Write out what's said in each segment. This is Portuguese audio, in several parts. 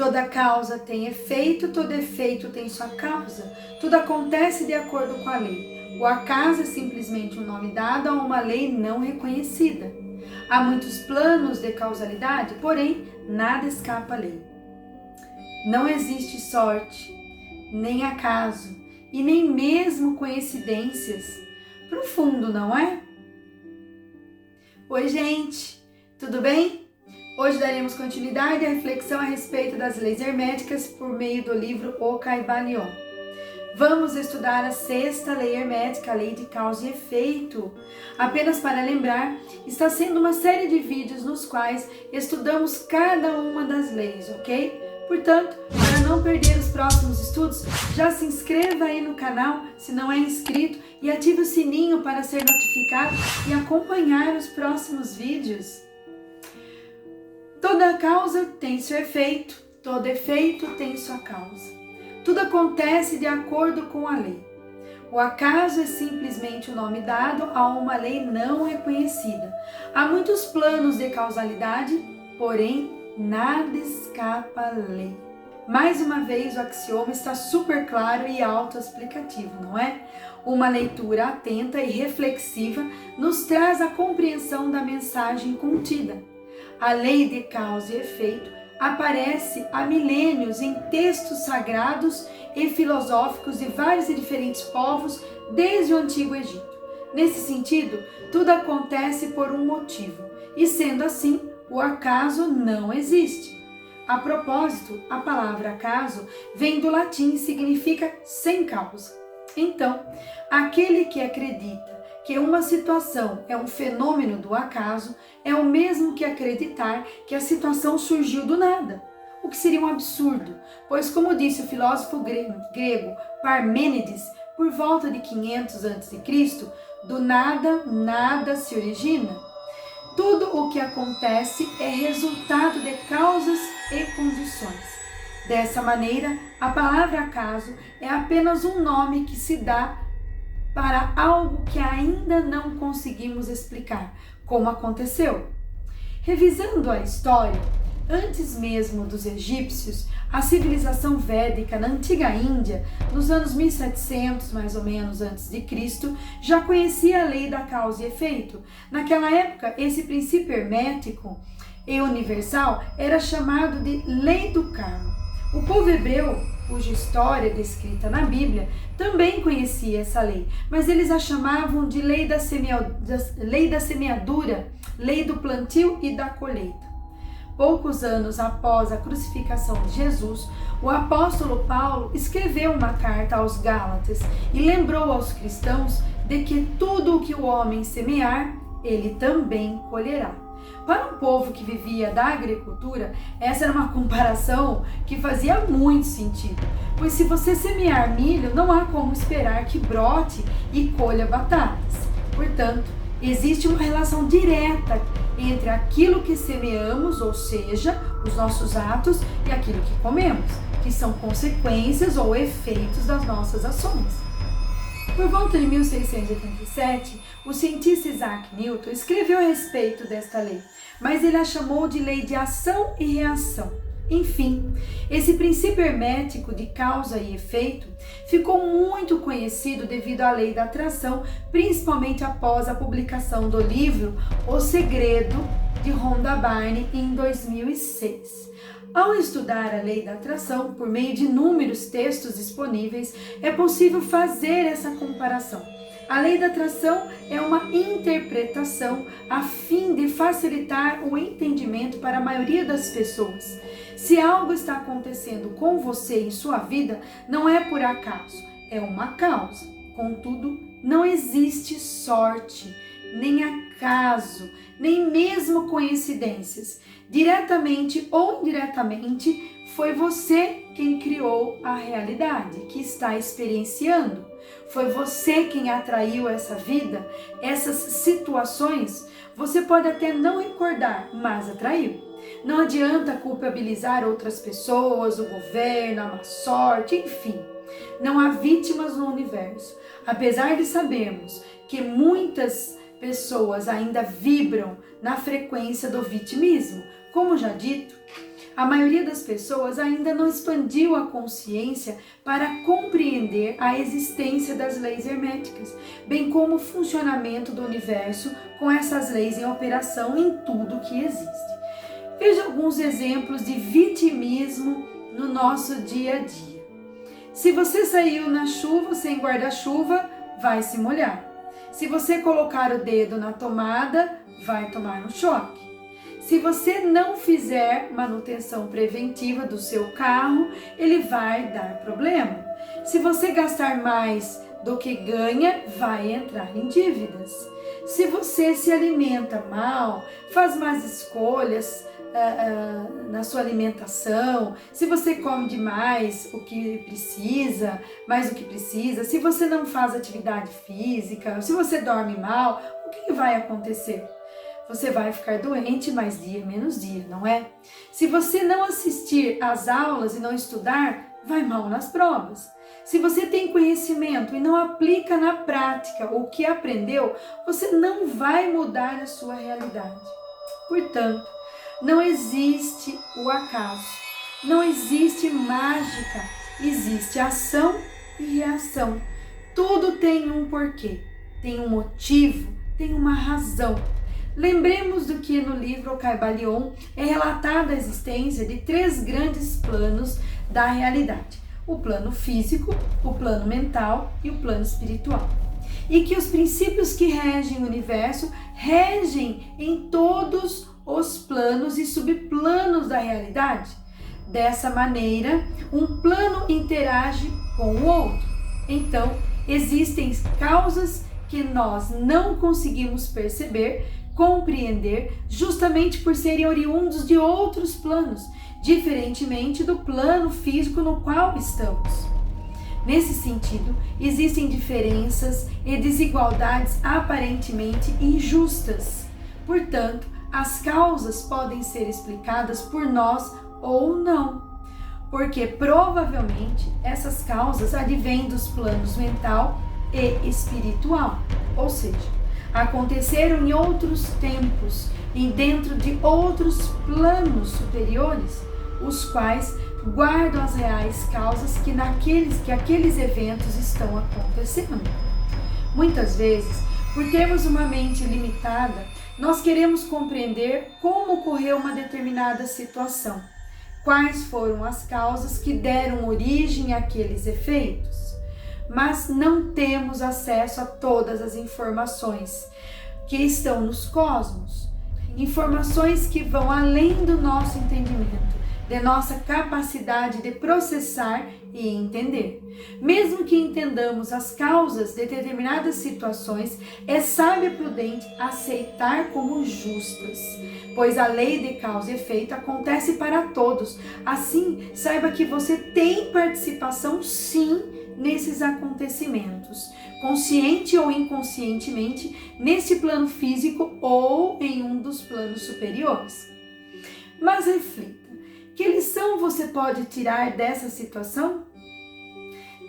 Toda causa tem efeito, todo efeito tem sua causa. Tudo acontece de acordo com a lei. O acaso é simplesmente um nome dado a uma lei não reconhecida. Há muitos planos de causalidade, porém, nada escapa à lei. Não existe sorte, nem acaso, e nem mesmo coincidências. Profundo, não é? Oi, gente! Tudo bem? Hoje daremos continuidade à reflexão a respeito das leis herméticas por meio do livro O Caibalion. Vamos estudar a sexta lei hermética, a lei de causa e efeito. Apenas para lembrar, está sendo uma série de vídeos nos quais estudamos cada uma das leis, ok? Portanto, para não perder os próximos estudos, já se inscreva aí no canal se não é inscrito e ative o sininho para ser notificado e acompanhar os próximos vídeos. Toda causa tem seu efeito, todo efeito tem sua causa. Tudo acontece de acordo com a lei. O acaso é simplesmente o nome dado a uma lei não reconhecida. Há muitos planos de causalidade, porém nada escapa à lei. Mais uma vez, o axioma está super claro e autoexplicativo, não é? Uma leitura atenta e reflexiva nos traz a compreensão da mensagem contida. A lei de causa e efeito aparece há milênios em textos sagrados e filosóficos de vários e diferentes povos desde o Antigo Egito. Nesse sentido, tudo acontece por um motivo, e sendo assim, o acaso não existe. A propósito, a palavra acaso vem do latim e significa sem causa. Então, aquele que acredita que uma situação é um fenômeno do acaso é o mesmo que acreditar que a situação surgiu do nada, o que seria um absurdo, pois como disse o filósofo grego Parmênides, por volta de 500 a.C., do nada, nada se origina. Tudo o que acontece é resultado de causas e condições. Dessa maneira, a palavra acaso é apenas um nome que se dá para algo que ainda não conseguimos explicar como aconteceu. Revisando a história, antes mesmo dos egípcios, a civilização védica na antiga Índia, nos anos 1700 mais ou menos antes de Cristo, já conhecia a lei da causa e efeito. Naquela época, esse princípio hermético e universal era chamado de lei do karma. O povo hebreu, cuja história é descrita na Bíblia, também conhecia essa lei, mas eles a chamavam de lei da semeadura, lei do plantio e da colheita. Poucos anos após a crucificação de Jesus, o apóstolo Paulo escreveu uma carta aos Gálatas e lembrou aos cristãos de que tudo o que o homem semear, ele também colherá. Para um povo que vivia da agricultura, essa era uma comparação que fazia muito sentido, pois se você semear milho, não há como esperar que brote e colha batatas. Portanto, existe uma relação direta entre aquilo que semeamos, ou seja, os nossos atos, e aquilo que comemos, que são consequências ou efeitos das nossas ações. Por volta de 1687, o cientista Isaac Newton escreveu a respeito desta lei, mas ele a chamou de lei de ação e reação. Enfim, esse princípio hermético de causa e efeito ficou muito conhecido devido à lei da atração, principalmente após a publicação do livro O Segredo, de Rhonda Byrne, em 2006. Ao estudar a lei da atração, por meio de inúmeros textos disponíveis, é possível fazer essa comparação. A lei da atração é uma interpretação a fim de facilitar o entendimento para a maioria das pessoas. Se algo está acontecendo com você em sua vida, não é por acaso, é uma causa. Contudo, não existe sorte, nem acaso, nem mesmo coincidências. Diretamente ou indiretamente, foi você quem criou a realidade que está experienciando. Foi você quem atraiu essa vida, essas situações. Você pode até não recordar, mas atraiu. Não adianta culpabilizar outras pessoas, o governo, a má sorte, enfim. Não há vítimas no universo. Apesar de sabermos que muitas pessoas ainda vibram na frequência do vitimismo, como já dito, A maioria das pessoas ainda não expandiu a consciência para compreender a existência das leis herméticas, bem como o funcionamento do universo com essas leis em operação em tudo que existe. Veja alguns exemplos de vitimismo no nosso dia a dia. Se você saiu na chuva sem guarda-chuva, vai se molhar. Se você colocar o dedo na tomada, vai tomar um choque. Se você não fizer manutenção preventiva do seu carro, ele vai dar problema. Se você gastar mais do que ganha, vai entrar em dívidas. Se você se alimenta mal, faz más escolhas na sua alimentação, se você come demais o que precisa, mais do que precisa, se você não faz atividade física, se você dorme mal, o que vai acontecer? Você vai ficar doente mais dia, menos dia, não é? Se você não assistir às aulas e não estudar, vai mal nas provas. Se você tem conhecimento e não aplica na prática o que aprendeu, você não vai mudar a sua realidade. Portanto, não existe o acaso, não existe mágica, existe ação e reação. Tudo tem um porquê, tem um motivo, tem uma razão. Lembremos do que no livro O Caibalion é relatada a existência de 3 grandes planos da realidade: o plano físico, o plano mental e o plano espiritual. E que os princípios que regem o universo regem em todos os planos e subplanos da realidade. Dessa maneira, um plano interage com o outro. Então, existem causas que nós não conseguimos perceber, compreender, justamente por serem oriundos de outros planos, diferentemente do plano físico no qual estamos. Nesse sentido, existem diferenças e desigualdades aparentemente injustas. Portanto, as causas podem ser explicadas por nós ou não, porque provavelmente essas causas advêm dos planos mental e espiritual, ou seja, aconteceram em outros tempos e dentro de outros planos superiores, os quais guardam as reais causas que aqueles eventos estão acontecendo. Muitas vezes, por termos uma mente limitada, nós queremos compreender como ocorreu uma determinada situação, quais foram as causas que deram origem àqueles efeitos, mas não temos acesso a todas as informações que estão nos cosmos, informações que vão além do nosso entendimento, de nossa capacidade de processar e entender. Mesmo que entendamos as causas de determinadas situações, é sábio e prudente aceitar como justas, pois a lei de causa e efeito acontece para todos. Assim, saiba que você tem participação sim nesses acontecimentos, consciente ou inconscientemente, nesse plano físico ou em um dos planos superiores. Mas reflita. Que lição você pode tirar dessa situação?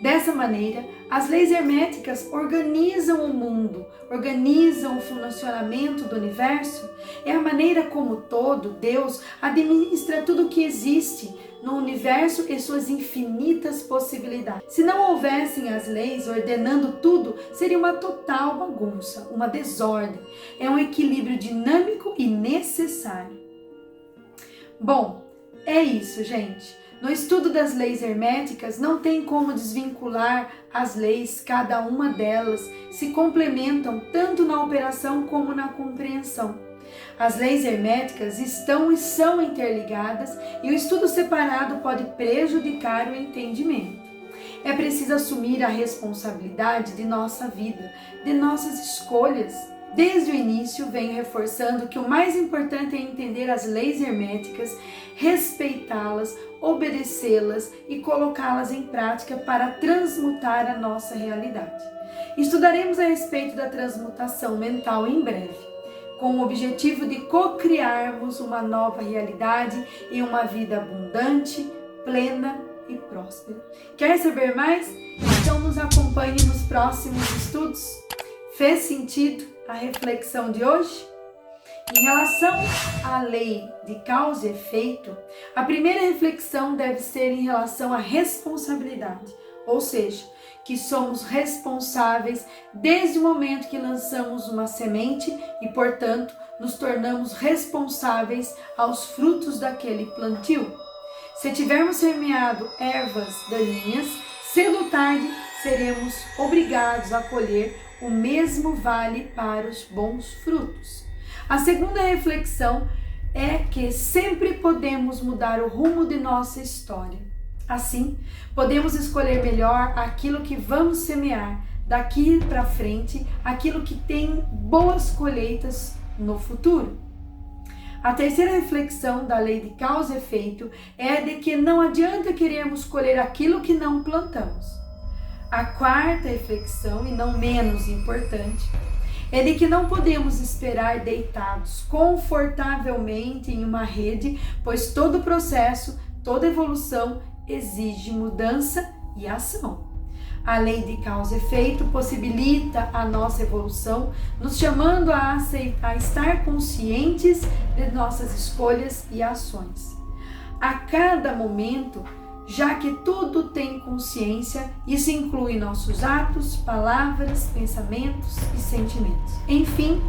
Dessa maneira, as leis herméticas organizam o mundo, organizam o funcionamento do universo. É a maneira como todo Deus administra tudo o que existe no universo e suas infinitas possibilidades. Se não houvessem as leis ordenando tudo, seria uma total bagunça, uma desordem. É um equilíbrio dinâmico e necessário. Bom, é isso, gente. No estudo das leis herméticas, não tem como desvincular as leis, cada uma delas se complementam tanto na operação como na compreensão. As leis herméticas estão e são interligadas e o estudo separado pode prejudicar o entendimento. É preciso assumir a responsabilidade de nossa vida, de nossas escolhas. Desde o início, venho reforçando que o mais importante é entender as leis herméticas, respeitá-las, obedecê-las e colocá-las em prática para transmutar a nossa realidade. Estudaremos a respeito da transmutação mental em breve, com o objetivo de co-criarmos uma nova realidade e uma vida abundante, plena e próspera. Quer saber mais? Então nos acompanhe nos próximos estudos. Fez sentido a reflexão de hoje? Em relação à lei de causa e efeito, a primeira reflexão deve ser em relação à responsabilidade, ou seja, que somos responsáveis desde o momento que lançamos uma semente e, portanto, nos tornamos responsáveis aos frutos daquele plantio. Se tivermos semeado ervas daninhas, cedo ou tarde seremos obrigados a colher o mesmo vale para os bons frutos. A segunda reflexão é que sempre podemos mudar o rumo de nossa história. Assim, podemos escolher melhor aquilo que vamos semear daqui para frente, aquilo que tem boas colheitas no futuro. A terceira reflexão da lei de causa e efeito é de que não adianta querermos colher aquilo que não plantamos. A quarta reflexão, e não menos importante, é de que não podemos esperar deitados confortavelmente em uma rede, pois todo processo, toda evolução exige mudança e ação. A lei de causa e efeito possibilita a nossa evolução, nos chamando a estar conscientes de nossas escolhas e ações. A cada momento, já que tudo tem consciência, isso inclui nossos atos, palavras, pensamentos e sentimentos. Enfim,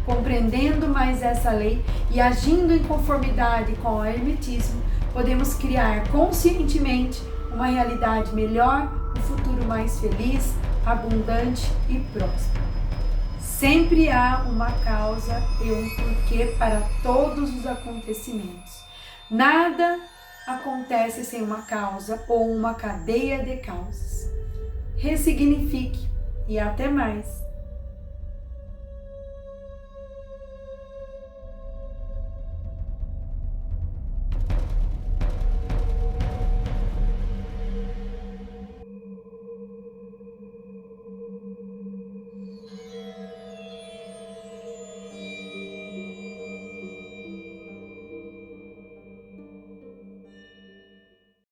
compreendendo mais essa lei e agindo em conformidade com o hermetismo, podemos criar conscientemente uma realidade melhor, um futuro mais feliz, abundante e próspero. Sempre há uma causa e um porquê para todos os acontecimentos. Nada acontece sem uma causa ou uma cadeia de causas. Ressignifique e até mais.